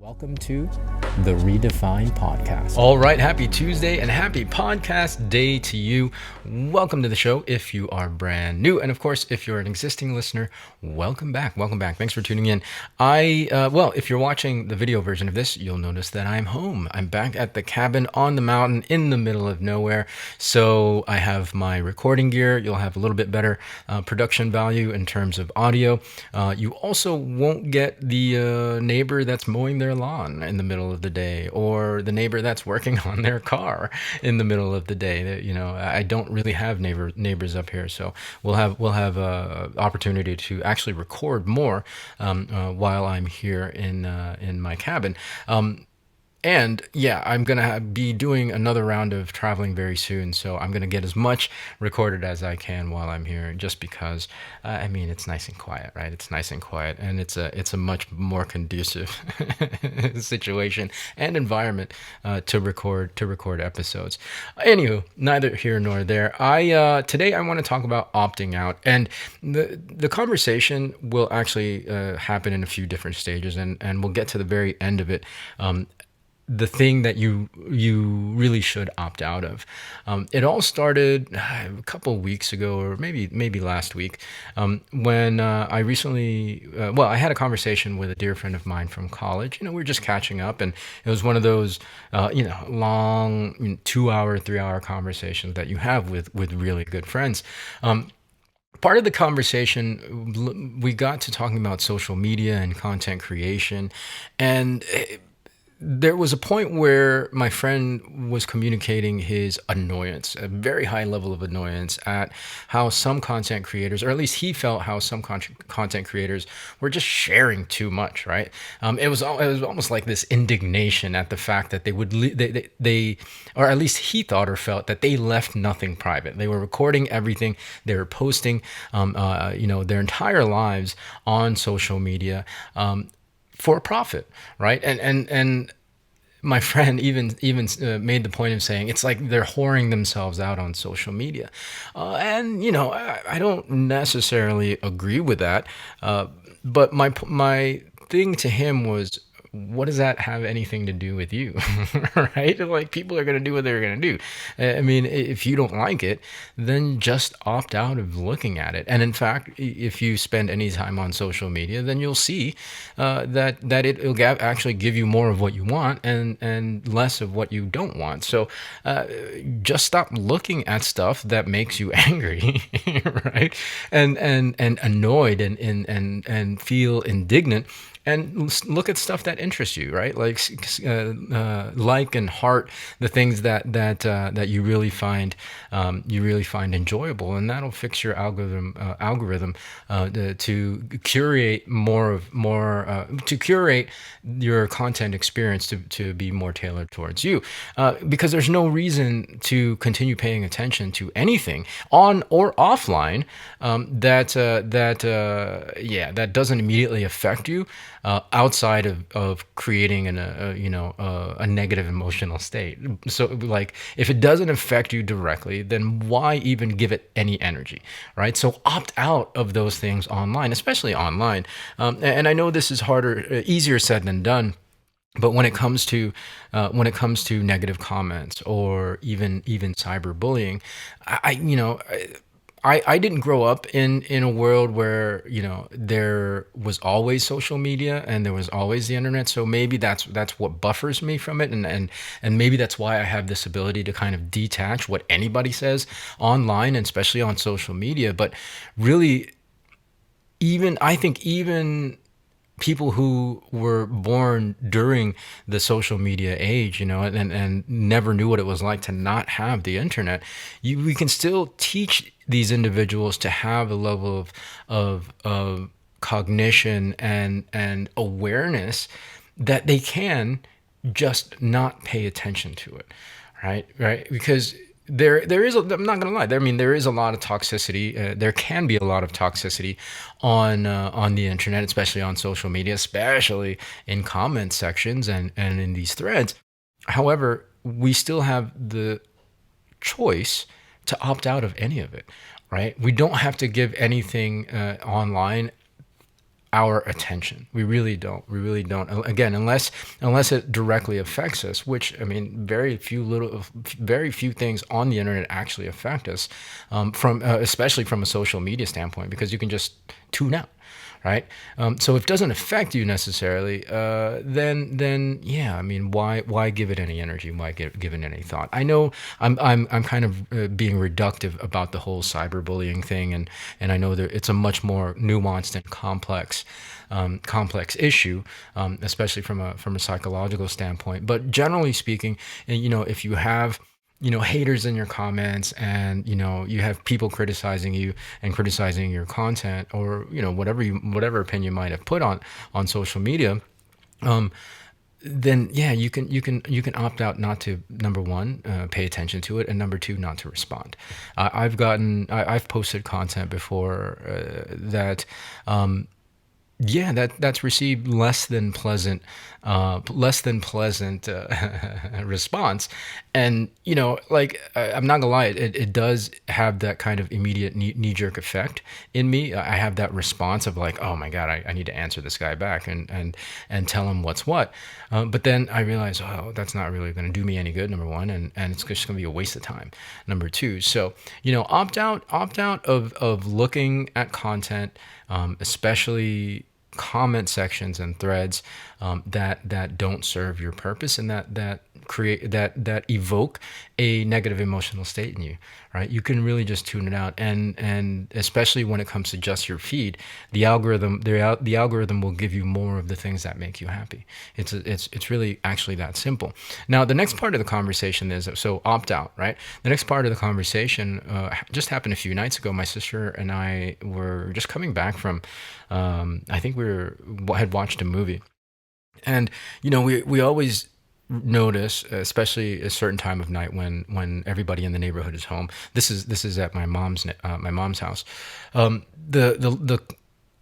Welcome to the Redefine Podcast. All right, happy Tuesday and happy podcast day to you. Welcome to the show if you are brand new. And of course, if you're an existing listener, welcome back. Welcome back. Thanks for tuning in. If you're watching the video version of this, you'll notice that I'm home. I'm back at the cabin on the mountain in the middle of nowhere. So I have my recording gear. You'll have a little bit better production value in terms of audio. You also won't get the neighbor that's mowing their lawn in the middle of the day, or the neighbor that's working on their car in the middle of the day. You know, I don't really have neighbors up here, so we'll have opportunity to actually record more while I'm here in my cabin. And yeah, I'm going to be doing another round of traveling very soon. So I'm going to get as much recorded as I can while I'm here, just because, it's nice and quiet, right? It's nice and quiet, and it's a much more conducive situation and environment to record episodes. Anywho, neither here nor there. Today I want to talk about opting out, and the conversation will actually happen in a few different stages, and we'll get to the very end of it. The thing that you really should opt out of. It all started a couple of weeks ago, or maybe last week, when I recently, I had a conversation with a dear friend of mine from college. You know, we were just catching up, and it was one of those, long 2-hour, 3-hour conversations that you have with really good friends. Part of the conversation, we got to talking about social media and content creation, and there was a point where my friend was communicating his annoyance, a very high level of annoyance at how some content creators, or at least he felt how some content creators were just sharing too much, right? It was almost like this indignation at the fact that they or at least he thought or felt that they left nothing private. They were recording everything. They were posting, their entire lives on social media. For a profit, right? And my friend even made the point of saying it's like they're whoring themselves out on social media, I don't necessarily agree with that. But my thing to him was, what does that have anything to do with you? Right? Like, people are going to do what they're going to do. If you don't like it, then just opt out of looking at it. And in fact, if you spend any time on social media, then you'll see that it'll actually give you more of what you want and less of what you don't want. So just stop looking at stuff that makes you angry, right? And annoyed and feel indignant. And look at stuff that interests you, right? Like and heart the things that you really find enjoyable, and that'll fix your algorithm to curate to curate your content experience to be more tailored towards you. Because there's no reason to continue paying attention to anything on or offline that doesn't immediately affect you. Outside of creating a negative emotional state. So, like, if it doesn't affect you directly, then why even give it any energy, right? So opt out of those things online, especially online. And I know this is easier said than done. But when it comes to negative comments, or even cyberbullying, I didn't grow up in a world where, there was always social media and there was always the internet. So maybe that's what buffers me from it. And maybe that's why I have this ability to kind of detach what anybody says online, and especially on social media. But really, I think even people who were born during the social media age, and never knew what it was like to not have the internet, we can still teach these individuals to have a level of cognition and awareness that they can just not pay attention to it, right? Because there is I'm not gonna lie. There is a lot of toxicity. There can be a lot of toxicity on the internet, especially on social media, especially in comment sections and in these threads. However, we still have the choice to opt out of any of it, right? We don't have to give anything online our attention. We really don't. We really don't. Again, unless it directly affects us, which I mean, very few things on the internet actually affect us, from especially from a social media standpoint, because you can just tune out, right? So if it doesn't affect you necessarily, then yeah, I mean, why give it any energy? Why give it any thought? I know I'm kind of being reductive about the whole cyberbullying thing, and I know that it's a much more nuanced and complex issue, especially from a psychological standpoint. But generally speaking, and if you have haters in your comments, and you have people criticizing you and criticizing your content, or whatever opinion you might have put on social media, then yeah, you can opt out not to, number one, pay attention to it, and number two, not to respond. I've posted content before that yeah, that's received response. And like, I'm not gonna lie, it does have that kind of immediate knee-jerk effect in me. I have that response of like, oh my god, I need to answer this guy back, and tell him what's what. But then I realize, oh, that's not really going to do me any good, number one, and it's just going to be a waste of time, number two. So opt out of looking at content, especially comment sections and threads, that don't serve your purpose, and that create that evoke a negative emotional state in you, right? You can really just tune it out, and especially when it comes to just your feed, the algorithm will give you more of the things that make you happy. It's really actually that simple. Now the next part of the conversation is, so opt out, right? The next part of the conversation just happened a few nights ago. My sister and I were just coming back from, I think had watched a movie, and we always notice, especially a certain time of night when everybody in the neighborhood is home. This is at my mom's house. The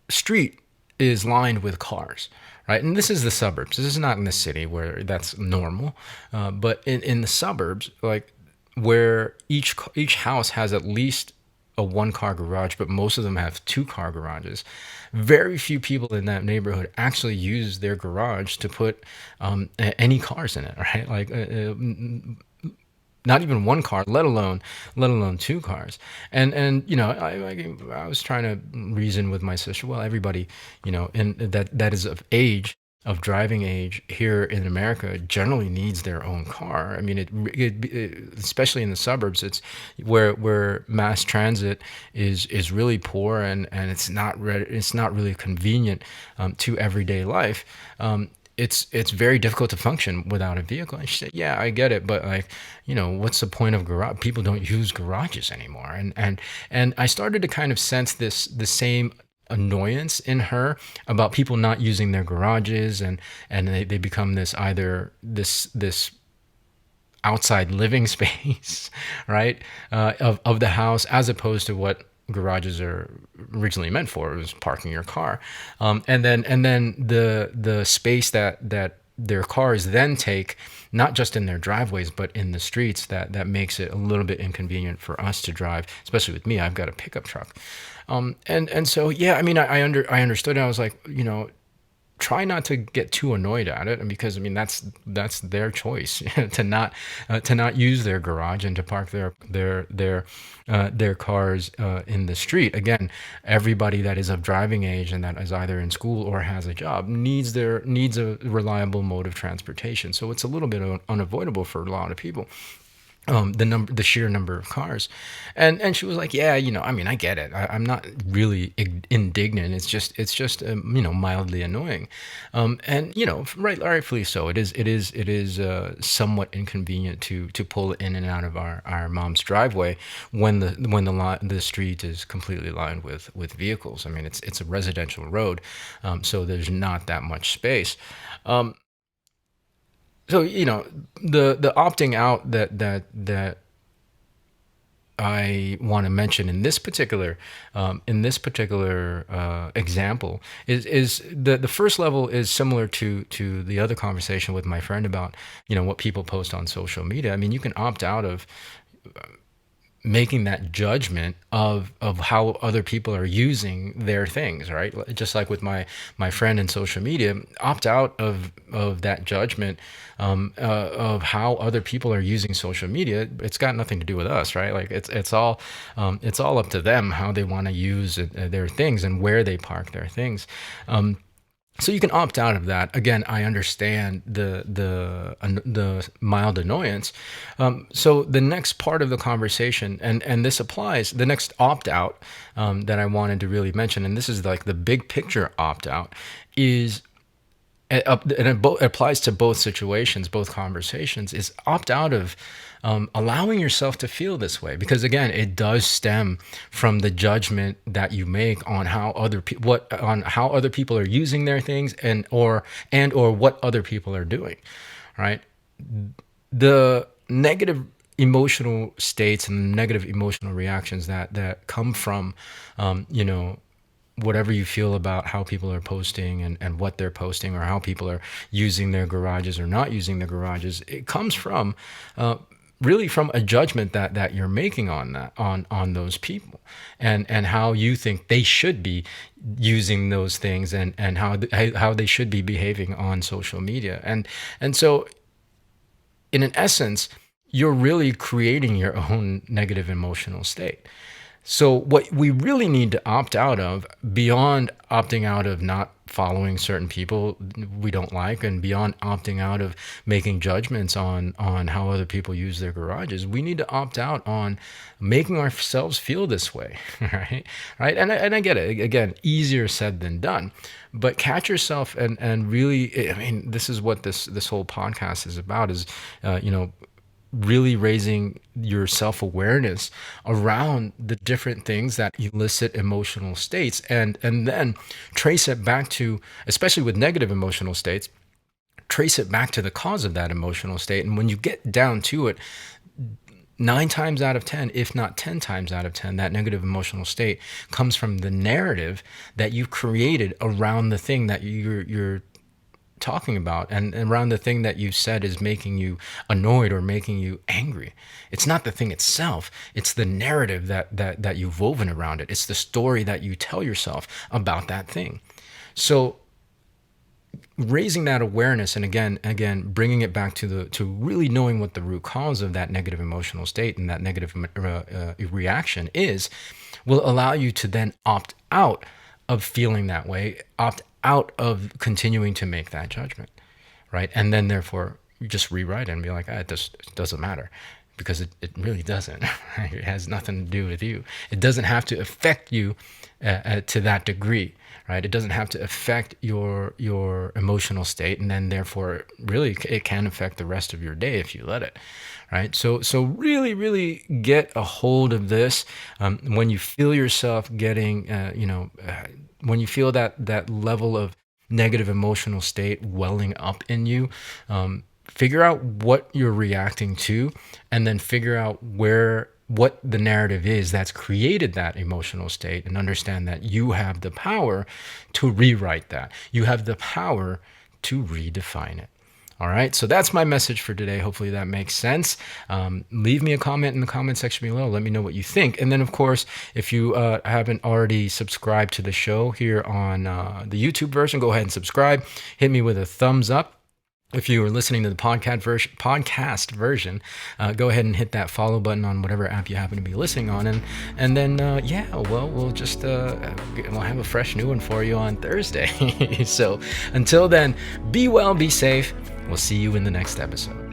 street is lined with cars, right? And this is the suburbs. This is not in the city where that's normal, but in the suburbs, like, where each house has at least a one-car garage, but most of them have two-car garages. Very few people in that neighborhood actually use their garage to put any cars in it, right? Like, not even one car, let alone two cars. And I was trying to reason with my sister. Well, everybody, and that is of driving age here in America, generally needs their own car. I mean, especially in the suburbs, it's where mass transit is really poor, and it's not really convenient to everyday life. It's very difficult to function without a vehicle. And she said, yeah, I get it, but like, what's the point of garage? People don't use garages anymore. And I started to kind of sense the same annoyance in her about people not using their garages, and they become this outside living space, right, of the house, as opposed to what garages are originally meant for. It was parking your car, and then the space that their cars then take, not just in their driveways but in the streets, that makes it a little bit inconvenient for us to drive, especially with me. I've got a pickup truck, and so yeah, I mean, I understood. I was like, try not to get too annoyed at it, and because I mean, that's their choice to not use their garage and to park their cars in the street. Again, everybody that is of driving age and that is either in school or has a job needs a reliable mode of transportation. So it's a little bit unavoidable for a lot of people. The sheer number of cars, and she was like, yeah, I mean, I get it. I'm not really indignant. It's just mildly annoying, and rightfully so. It is somewhat inconvenient to pull in and out of our mom's driveway when the street is completely lined with vehicles. I mean, it's a residential road, so there's not that much space. So the opting out that I want to mention in this particular example is the first level is similar to the other conversation with my friend about what people post on social media. I mean, you can opt out of making that judgment of how other people are using their things, right? Just like with my friend in social media, opt out of that judgment of how other people are using social media. It's got nothing to do with us, right? Like it's all up to them how they want to use their things and where they park their things. So you can opt out of that. Again, I understand the mild annoyance. So the next part of the conversation, and this applies, the next opt out that I wanted to really mention, and this is like the big picture opt out, is and it applies to both situations, both conversations, is opt out of allowing yourself to feel this way, because again, it does stem from the judgment that you make on how how other people are using their things and or what other people are doing, right? The negative emotional states and negative emotional reactions that come from whatever you feel about how people are posting and what they're posting, or how people are using their garages or not using their garages, it comes from really from a judgment that you're making on those people, and how you think they should be using those things, and how they should be behaving on social media. And so in an essence, you're really creating your own negative emotional state. So what we really need to opt out of, beyond opting out of not following certain people we don't like, and beyond opting out of making judgments on how other people use their garages, we need to opt out on making ourselves feel this way, right? And I get it. Again, easier said than done, but catch yourself and really, I mean, this is what this whole podcast is about, is really raising your self-awareness around the different things that elicit emotional states, and then trace it back to, especially with negative emotional states, trace it back to the cause of that emotional state. And when you get down to it, 9 times out of 10, if not 10 times out of 10, that negative emotional state comes from the narrative that you've created around the thing that you're talking about, and around the thing that you said is making you annoyed or making you angry. It's not the thing itself, it's the narrative that you've woven around it. It's the story that you tell yourself about that thing. So raising that awareness, and again bringing it back to really knowing what the root cause of that negative emotional state and that negative reaction is, will allow you to then opt out of feeling that way, opt out of continuing to make that judgment, right? And then therefore you just rewrite it and be like, it just doesn't matter, because it really doesn't. It has nothing to do with you. It doesn't have to affect you to that degree, right? It doesn't have to affect your emotional state, and then therefore really it can affect the rest of your day if you let it, right? So really get a hold of this. When you feel yourself getting, when you feel that level of negative emotional state welling up in you, figure out what you're reacting to, and then figure out what the narrative is that's created that emotional state, and understand that you have the power to rewrite that. You have the power to redefine it. All right, so that's my message for today. Hopefully that makes sense. Leave me a comment in the comment section below. Let me know what you think. And then, of course, if you haven't already subscribed to the show here on the YouTube version, go ahead and subscribe. Hit me with a thumbs up. If you are listening to the podcast version, go ahead and hit that follow button on whatever app you happen to be listening on, and then we'll just we'll have a fresh new one for you on Thursday. So until then, be well, be safe. We'll see you in the next episode.